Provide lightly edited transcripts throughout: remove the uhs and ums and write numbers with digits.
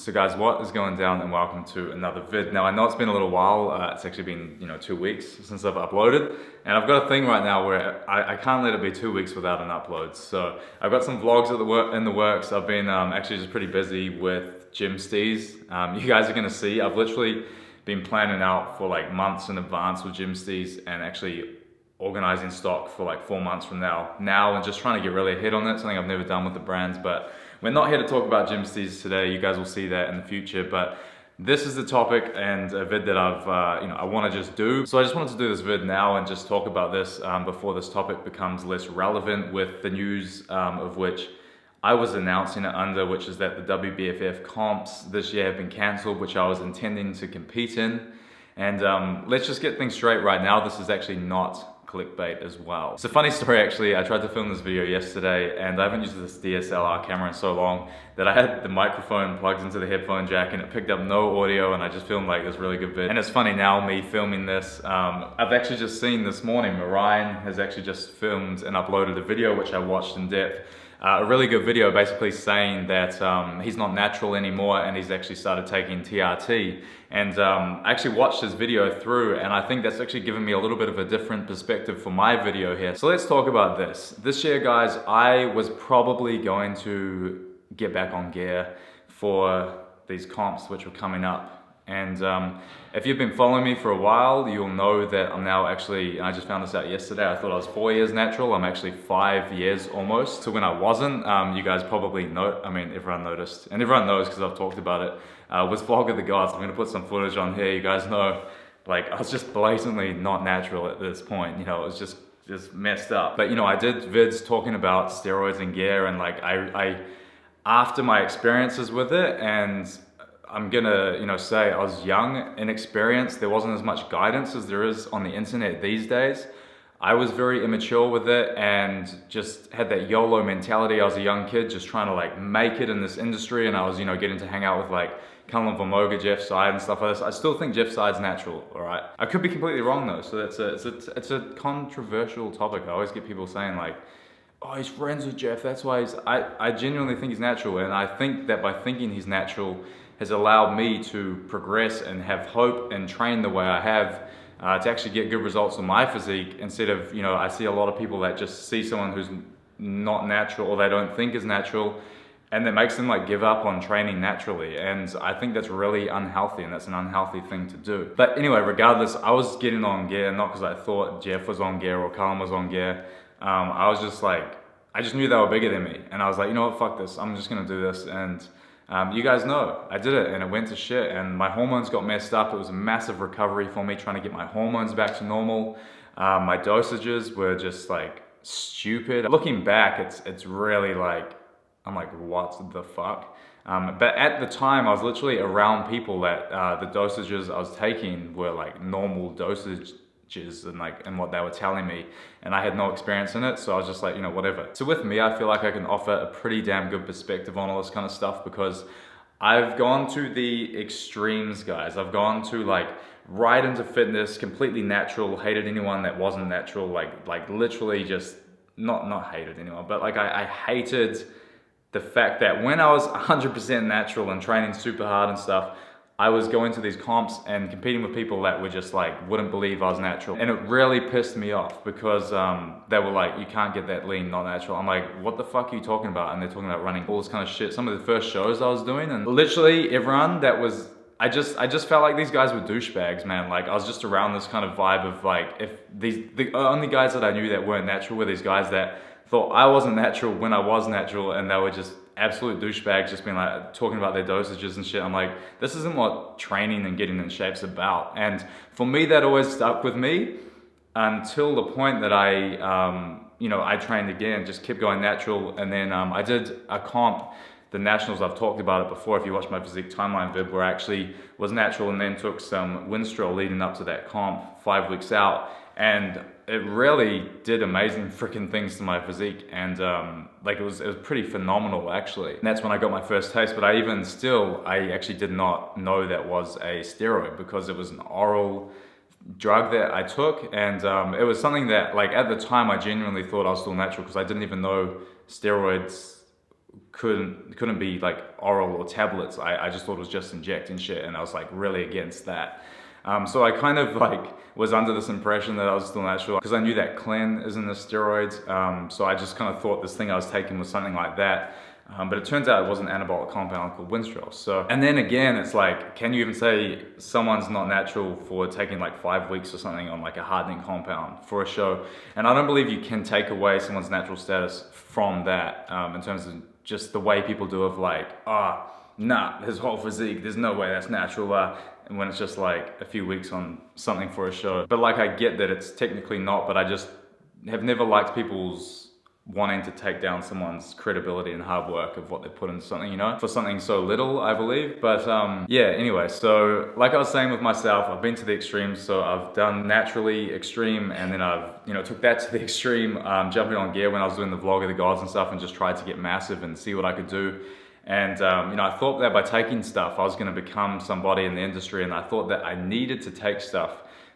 So guys, what is going down, and welcome to another vid. Now I know it's been a little while, it's actually been 2 weeks since I've uploaded, and I've got a thing right now where I can't let it be 2 weeks without an upload. So I've got some vlogs in the works. I've been actually just pretty busy with gym stees. You guys are gonna see, I've literally been planning out for like months in advance with gym stees and actually organizing stock for like 4 months from now and just trying to get really ahead on it, something I've never done with the brands. But we're not here to talk about gym stees today. You guys will see that in the future, but this is the topic and a vid that I want to just do. So I just wanted to do this vid now and just talk about this before this topic becomes less relevant with the news of which I was announcing it under, which is that the WBFF comps this year have been cancelled, which I was intending to compete in. And let's just get things straight right now. This is actually not clickbait as well. It's a funny story actually. I tried to film this video yesterday and I haven't used this DSLR camera in so long that I had the microphone plugged into the headphone jack and it picked up no audio, and I just filmed like this really good vid. And it's funny now, me filming this, I've actually just seen this morning, Mariah has actually just filmed and uploaded a video which I watched in depth. A really good video basically saying that he's not natural anymore and he's actually started taking TRT. And I actually watched his video through, and I think that's actually given me a little bit of a different perspective for my video here. So let's talk about this. This year, guys, I was probably going to get back on gear for these comps which were coming up. And if you've been following me for a while, you'll know that I'm now actually, I just found this out yesterday, I thought I was 4 years natural. I'm actually 5 years almost to when I wasn't. You guys probably know, I mean, everyone noticed, and everyone knows because I've talked about it, was Vlog of the Gods. I'm gonna put some footage on here. You guys know, like, I was just blatantly not natural at this point. It was just messed up. But I did vids talking about steroids and gear, and like, I after my experiences with it, and I'm gonna, say I was young, inexperienced. There wasn't as much guidance as there is on the internet these days. I was very immature with it and just had that YOLO mentality. I was a young kid just trying to like make it in this industry, and I was, getting to hang out with like Cullen Vermoga, Jeff Side and stuff like this. I still think Jeff Side's natural, all right? I could be completely wrong though, so it's a controversial topic. I always get people saying like, oh, he's friends with Jeff, that's why I genuinely think he's natural, and I think that by thinking he's natural has allowed me to progress and have hope and train the way I have to actually get good results on my physique, instead of, I see a lot of people that just see someone who's not natural or they don't think is natural, and that makes them like give up on training naturally. And I think that's really unhealthy, and that's an unhealthy thing to do. But anyway, regardless, I was getting on gear, not because I thought Jeff was on gear or Cullen was on gear. I was just like, I just knew they were bigger than me. And I was like, you know what, fuck this. I'm just gonna do this. And you guys know, I did it and it went to shit, and my hormones got messed up. It was a massive recovery for me trying to get my hormones back to normal. My dosages were just like stupid. Looking back, it's really like, I'm like, what the fuck? But at the time, I was literally around people that the dosages I was taking were like normal dosages and what they were telling me, and I had no experience in it, so I was just like, whatever. So with me, I feel like I can offer a pretty damn good perspective on all this kind of stuff, because I've gone to the extremes, guys. I've gone to like right into fitness, completely natural, hated anyone that wasn't natural, like literally just not hated anyone, but like I hated the fact that when I was 100% natural and training super hard and stuff, I was going to these comps and competing with people that were just like, wouldn't believe I was natural. And it really pissed me off, because they were like, you can't get that lean, not natural. I'm like, what the fuck are you talking about? And they're talking about running all this kind of shit. Some of the first shows I was doing, and literally everyone that was, I just felt like these guys were douchebags, man. Like I was just around this kind of vibe of like, if the only guys that I knew that weren't natural were these guys that thought I wasn't natural when I was natural, and they were just absolute douchebags, just being like talking about their dosages and shit. I'm like, this isn't what training and getting in shape's about. And for me, that always stuck with me until the point that I trained again, just kept going natural. And then I did a comp, the nationals. I've talked about it before if you watch my physique timeline vid, where I actually was natural and then took some Winstrol leading up to that comp 5 weeks out, and it really did amazing freaking things to my physique, and like it was pretty phenomenal actually. And that's when I got my first taste. But I actually did not know that was a steroid, because it was an oral drug that I took, and it was something that, like, at the time I genuinely thought I was still natural, because I didn't even know steroids couldn't be like oral or tablets. I just thought it was just injecting shit, and I was like really against that. So I kind of like was under this impression that I was still natural because I knew that clen isn't a steroid. So I just kind of thought this thing I was taking was something like that. But it turns out it was an anabolic compound called Winstrol. So, and then again, it's like, can you even say someone's not natural for taking like 5 weeks or something on like a hardening compound for a show? And I don't believe you can take away someone's natural status from that, in terms of just the way people do of like, nah, his whole physique, there's no way that's natural. And when it's just like a few weeks on something for a show. But like, I get that it's technically not, but I just have never liked people's wanting to take down someone's credibility and hard work of what they put into something, you know, for something so little, I believe. But yeah, anyway, so like I was saying with myself, I've been to the extremes. So I've done naturally extreme, and then I've, you know, took that to the extreme, jumping on gear when I was doing the vlog of the gods and stuff, and just tried to get massive and see what I could do. And you know, I thought that by taking stuff, I was going to become somebody in the industry, and I thought that I needed to take stuff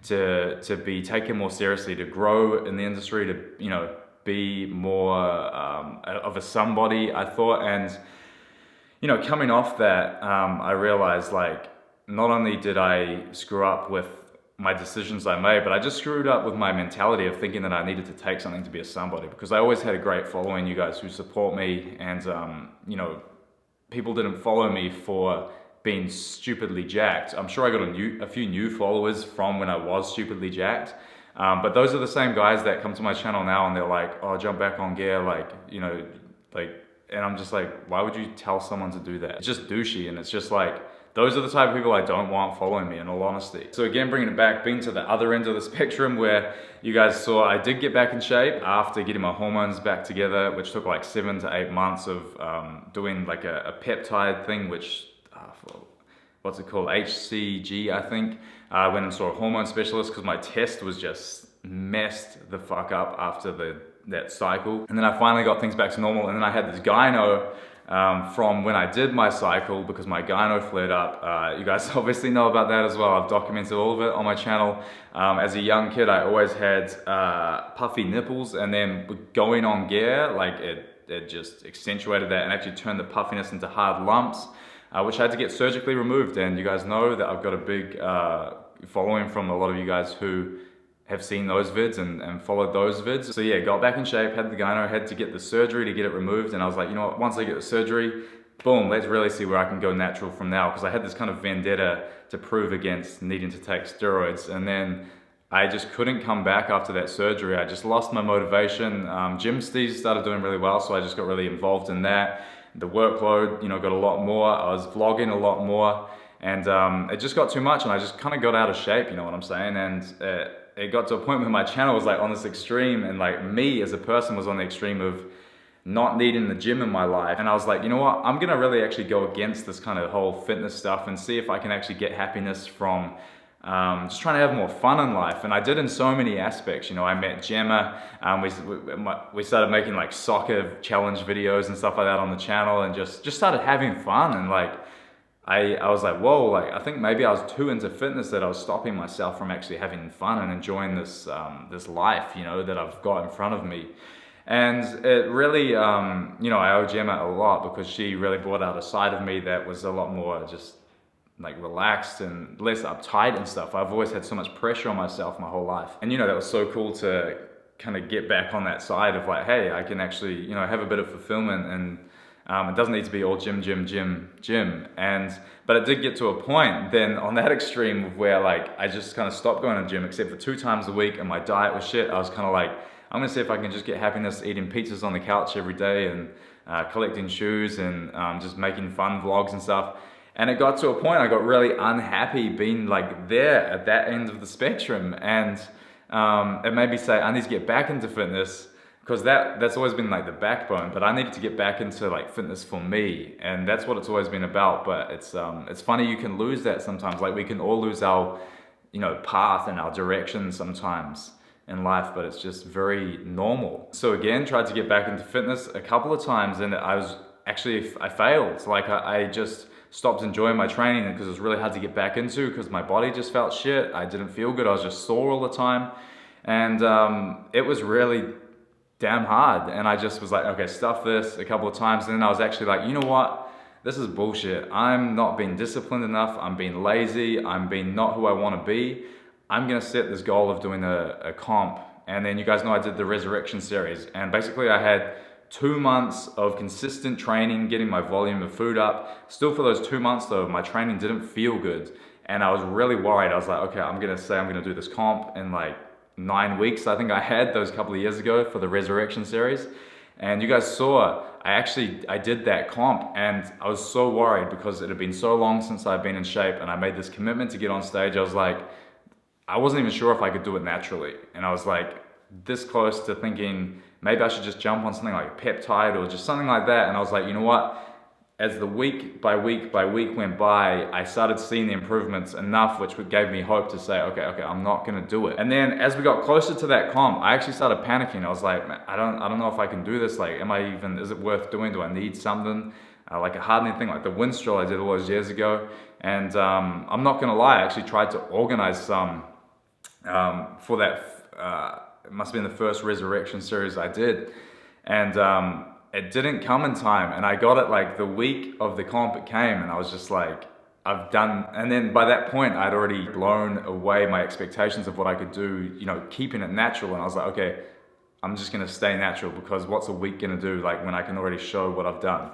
to be taken more seriously, to grow in the industry, to, you know, be more of a somebody, I thought. And you know, coming off that, I realized like, not only did I screw up with my decisions I made, but I just screwed up with my mentality of thinking that I needed to take something to be a somebody, because I always had a great following, you guys who support me, and you know, people didn't follow me for being stupidly jacked. I'm sure I got a few new followers from when I was stupidly jacked. But those are the same guys that come to my channel now and they're like, oh, jump back on gear, like, you know, like, and I'm just like, why would you tell someone to do that? It's just douchey, and it's just like, those are the type of people I don't want following me, in all honesty. So again, bringing it back, being to the other end of the spectrum, where you guys saw I did get back in shape after getting my hormones back together, which took like 7 to 8 months of doing like a peptide thing, which, what's it called, HCG, I think. I went and saw a hormone specialist because my test was just messed the fuck up after that cycle. And then I finally got things back to normal, and then I had this gyno from when I did my cycle, because my gyno flared up. You guys obviously know about that as well. I've documented all of it on my channel. As a young kid, I always had puffy nipples, and then going on gear, like it just accentuated that and actually turned the puffiness into hard lumps. Which I had to get surgically removed. And you guys know that I've got a big following from a lot of you guys who have seen those vids and followed those vids. So yeah, got back in shape, had the gyno, had to get the surgery to get it removed. And I was like, you know what, once I get the surgery, boom, let's really see where I can go natural from now. Because I had this kind of vendetta to prove against needing to take steroids. And then I just couldn't come back after that surgery. I just lost my motivation. Gym steez started doing really well, so I just got really involved in that. The workload, you know, got a lot more. I was vlogging a lot more, and it just got too much, and I just kind of got out of shape, you know what I'm saying? And it got to a point where my channel was like on this extreme, and like me as a person was on the extreme of not needing the gym in my life. And I was like, you know what, I'm gonna really actually go against this kind of whole fitness stuff and see if I can actually get happiness from just trying to have more fun in life. And I did in so many aspects. You know, I met Gemma, we started making like soccer challenge videos and stuff like that on the channel, and just started having fun. And like, I was like, whoa, like I think maybe I was too into fitness that I was stopping myself from actually having fun and enjoying this, this life, you know, that I've got in front of me. And it really, you know, I owe Gemma a lot, because she really brought out a side of me that was a lot more just like relaxed and less uptight and stuff. I've always had so much pressure on myself my whole life. And you know, that was so cool to kind of get back on that side of like, hey, I can actually, you know, have a bit of fulfillment, and it doesn't need to be all gym. But it did get to a point then on that extreme of where like, I just kind of stopped going to the gym except for 2 times a week, and my diet was shit. I was kind of like, I'm gonna see if I can just get happiness eating pizzas on the couch every day, and collecting shoes, and just making fun vlogs and stuff. And it got to a point I got really unhappy being like there at that end of the spectrum. And it made me say, I need to get back into fitness, because that's always been like the backbone, but I needed to get back into like fitness for me. And that's what it's always been about. But it's funny, you can lose that sometimes. Like we can all lose our, you know, path and our direction sometimes in life, but it's just very normal. So again, tried to get back into fitness a couple of times, and I failed. Like I just stopped enjoying my training, because it was really hard to get back into, because my body just felt shit. I didn't feel good. I was just sore all the time. And it was really damn hard. And I just was like, okay, stuff this a couple of times. And then I was actually like, you know what? This is bullshit. I'm not being disciplined enough. I'm being lazy. I'm being not who I want to be. I'm going to set this goal of doing a comp. And then you guys know I did the Resurrection series. And basically I had 2 months of consistent training, getting my volume of food up. Still for those 2 months though, my training didn't feel good. And I was really worried. I was like, okay, I'm gonna do this comp in like 9 weeks. I think I had those couple of years ago for the Resurrection series. And you guys saw, I did that comp and I was so worried because it had been so long since I've been in shape and I made this commitment to get on stage. I was like, I wasn't even sure if I could do it naturally. And I was like this close to thinking, maybe I should just jump on something like a peptide or just something like that. And I was like, you know what? As the week by week went by, I started seeing the improvements enough, which gave me hope to say, okay, I'm not gonna do it. And then as we got closer to that comp, I actually started panicking. I was like, man, I don't know if I can do this. Like, is it worth doing? Do I need something? Like a hardening thing, like the Winstrol I did all those years ago. And I'm not gonna lie, I actually tried to organize some for that, it must have been the first Resurrection series I did. And it didn't come in time, and I got it like the week of the comp it came, and I was just like, and then by that point I'd already blown away my expectations of what I could do, you know, keeping it natural. And I was like, okay, I'm just gonna stay natural, because what's a week gonna do, like, when I can already show what I've done?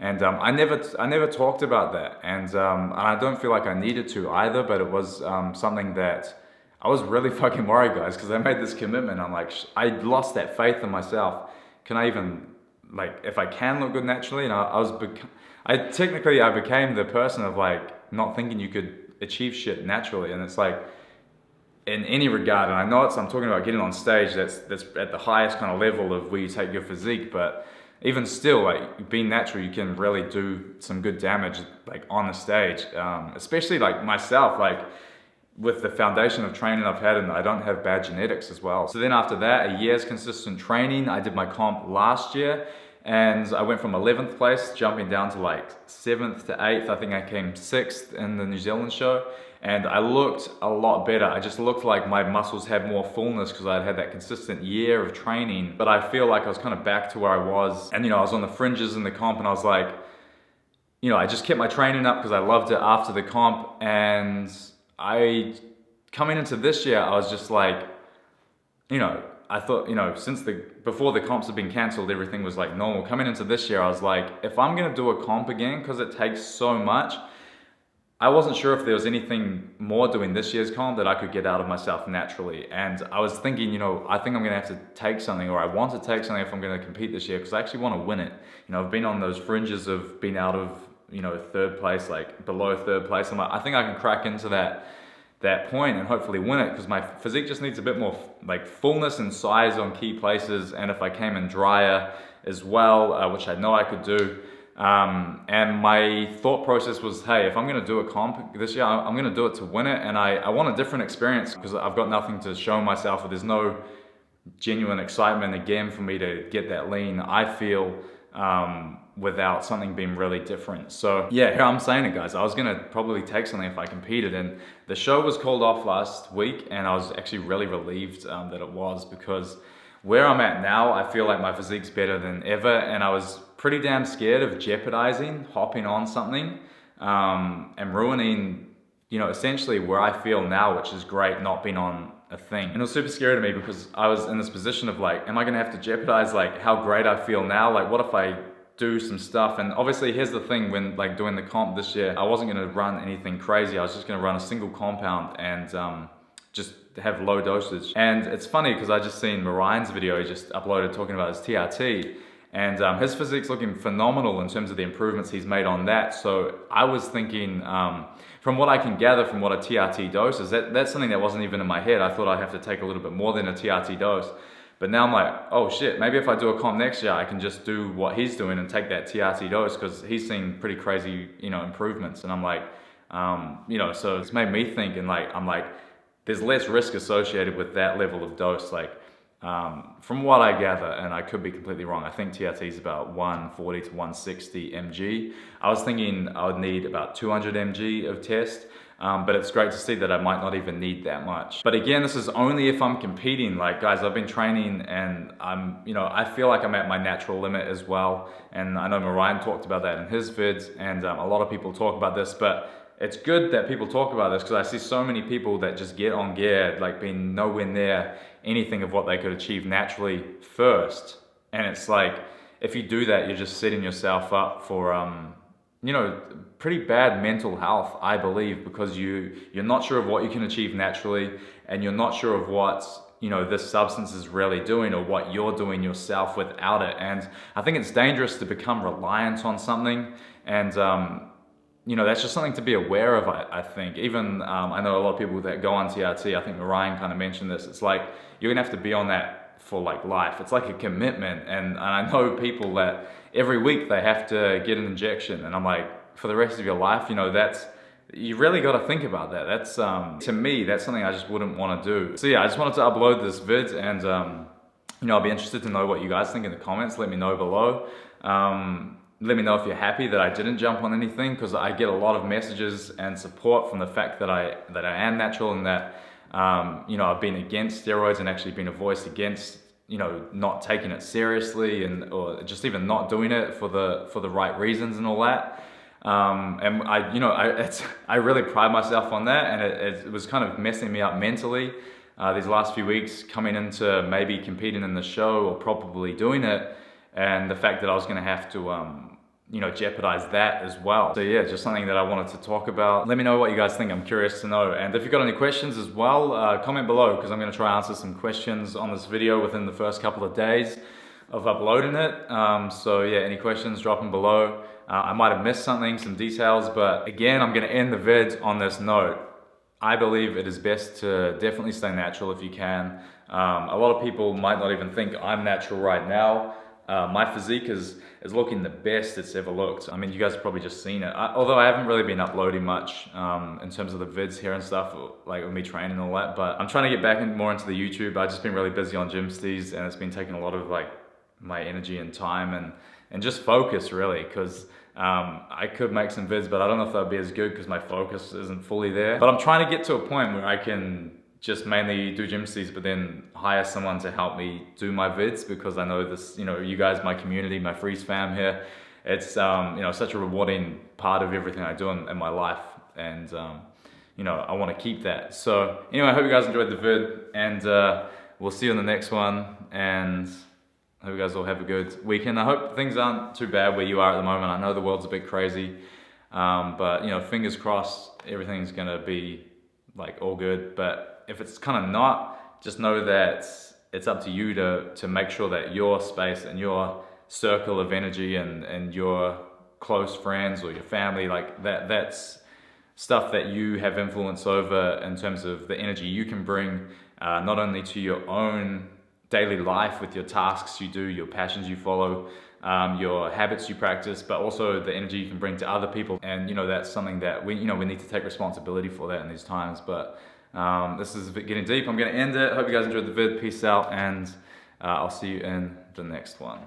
And I never talked about that, and I don't feel like I needed to either, but it was something that I was really fucking worried, guys, because I made this commitment. I'm like, I lost that faith in myself. Can I even, like, if I can look good naturally? And I became the person of like not thinking you could achieve shit naturally. And it's like, in any regard, and I know I'm talking about getting on stage, that's at the highest kind of level of where you take your physique, but even still, like, being natural, you can really do some good damage, like, on the stage. Especially like myself, like, with the foundation of training I've had, and I don't have bad genetics as well. So then after that, a year's consistent training, I did my comp last year, and I went from 11th place, jumping down to like 7th to 8th. I think I came 6th in the New Zealand show, and I looked a lot better. I just looked like my muscles had more fullness because I'd had that consistent year of training. But I feel like I was kind of back to where I was, and you know, I was on the fringes in the comp, and I was like, you know, I just kept my training up because I loved it after the comp. And coming into this year, I was just like, you know, I thought, you know, before the comps had been cancelled, everything was like normal. Coming into this year, I was like, if I'm gonna do a comp again, because it takes so much, I wasn't sure if there was anything more doing this year's comp that I could get out of myself naturally. And I was thinking, you know, I think I'm gonna have to take something, or I want to take something if I'm gonna compete this year, because I actually want to win it. You know, I've been on those fringes of being out of, you know, 3rd place, like below 3rd place. I'm like, I think I can crack into that point and hopefully win it, because my physique just needs a bit more like fullness and size on key places. And if I came in drier as well, which I know I could do, and my thought process was, hey, if I'm going to do a comp this year, I'm going to do it to win it. And I want a different experience, because I've got nothing to show myself, or there's no genuine excitement again for me to get that lean, I feel, without something being really different. So yeah, here I'm saying it, guys. I was gonna probably take something if I competed, and the show was called off last week, and I was actually really relieved that it was, because where I'm at now, I feel like my physique's better than ever, and I was pretty damn scared of jeopardizing, hopping on something, and ruining, you know, essentially where I feel now, which is great, not being on a thing. And it was super scary to me, because I was in this position of like, am I gonna have to jeopardize like how great I feel now? Like, what if I do some stuff? And obviously here's the thing, when like doing the comp this year, I wasn't gonna run anything crazy. I was just gonna run a single compound and just have low dosage. And it's funny, because I just seen Marian's video he just uploaded talking about his TRT, and his physique's looking phenomenal in terms of the improvements he's made on that. So I was thinking, from what I can gather from what a TRT dose is, that's something that wasn't even in my head. I thought I'd have to take a little bit more than a TRT dose. But now I'm like, oh shit, maybe if I do a comp next year, I can just do what he's doing and take that TRT dose, because he's seen pretty crazy, you know, improvements. And I'm like, you know, so it's made me think, and like, I'm like, there's less risk associated with that level of dose. Like, from what I gather, and I could be completely wrong, I think TRT is about 140 to 160 mg. I was thinking I would need about 200 mg of test. But it's great to see that I might not even need that much. But again, this is only if I'm competing. Like guys, I've been training and I feel like I'm at my natural limit as well. And I know Mariah talked about that in his vids, and a lot of people talk about this, but it's good that people talk about this, because I see so many people that just get on gear, like being nowhere near anything of what they could achieve naturally first. And it's like, if you do that, you're just setting yourself up for, pretty bad mental health, I believe, because you're not sure of what you can achieve naturally, and you're not sure of what, this substance is really doing, or what you're doing yourself without it. And I think it's dangerous to become reliant on something. And, that's just something to be aware of, I think. Even, I know a lot of people that go on TRT, I think Mariah kind of mentioned this, it's like, you're gonna have to be on that for like life. It's like a commitment. And I know people that every week they have to get an injection, and I'm like, for the rest of your life, you really got to think about that. That's, to me, that's something I just wouldn't want to do. So yeah, I just wanted to upload this vid, and I'll be interested to know what you guys think in the comments. Let me know below. Let me know if you're happy that I didn't jump on anything, because I get a lot of messages and support from the fact that I am natural, and that I've been against steroids and actually been a voice against not taking it seriously, or just even not doing it for the right reasons and all that. And I really pride myself on that, and it was kind of messing me up mentally these last few weeks, coming into maybe competing in the show or probably doing it, and the fact that I was going to have to jeopardize that as well. So yeah, just something that I wanted to talk about. Let me know what you guys think. I'm curious to know. And if you've got any questions as well, comment below, because I'm going to try and answer some questions on this video within the first couple of days of uploading it. So yeah, any questions, drop them below. I might have missed something, some details, but again, I'm going to end the vid on this note. I believe it is best to definitely stay natural if you can. A lot of people might not even think I'm natural right now. My physique is looking the best it's ever looked. I mean, you guys have probably just seen it. Although I haven't really been uploading much in terms of the vids here and stuff, like with me training and all that, but I'm trying to get back more into the YouTube. I've just been really busy on Gymsties, and it's been taking a lot of like my energy and time and just focus, really, because I could make some vids, but I don't know if they'll be as good because my focus isn't fully there. But I'm trying to get to a point where I can just mainly do Gymsties, but then hire someone to help me do my vids, because I know this, you guys, my community, my Freeze fam here, it's such a rewarding part of everything I do in my life, and I want to keep that. So anyway, I hope you guys enjoyed the vid, and we'll see you in the next one, and I hope you guys all have a good weekend. I hope things aren't too bad where you are at the moment. I know the world's a bit crazy, but fingers crossed everything's gonna be like all good. But if it's kind of not, just know that it's up to you to make sure that your space and your circle of energy and your close friends or your family, like that's stuff that you have influence over in terms of the energy you can bring, not only to your own daily life with your tasks you do, your passions you follow, your habits you practice, but also the energy you can bring to other people. And that's something that we need to take responsibility for that in these times. But this is a bit getting deep. I'm going to end it. Hope you guys enjoyed the vid. Peace out, and I'll see you in the next one.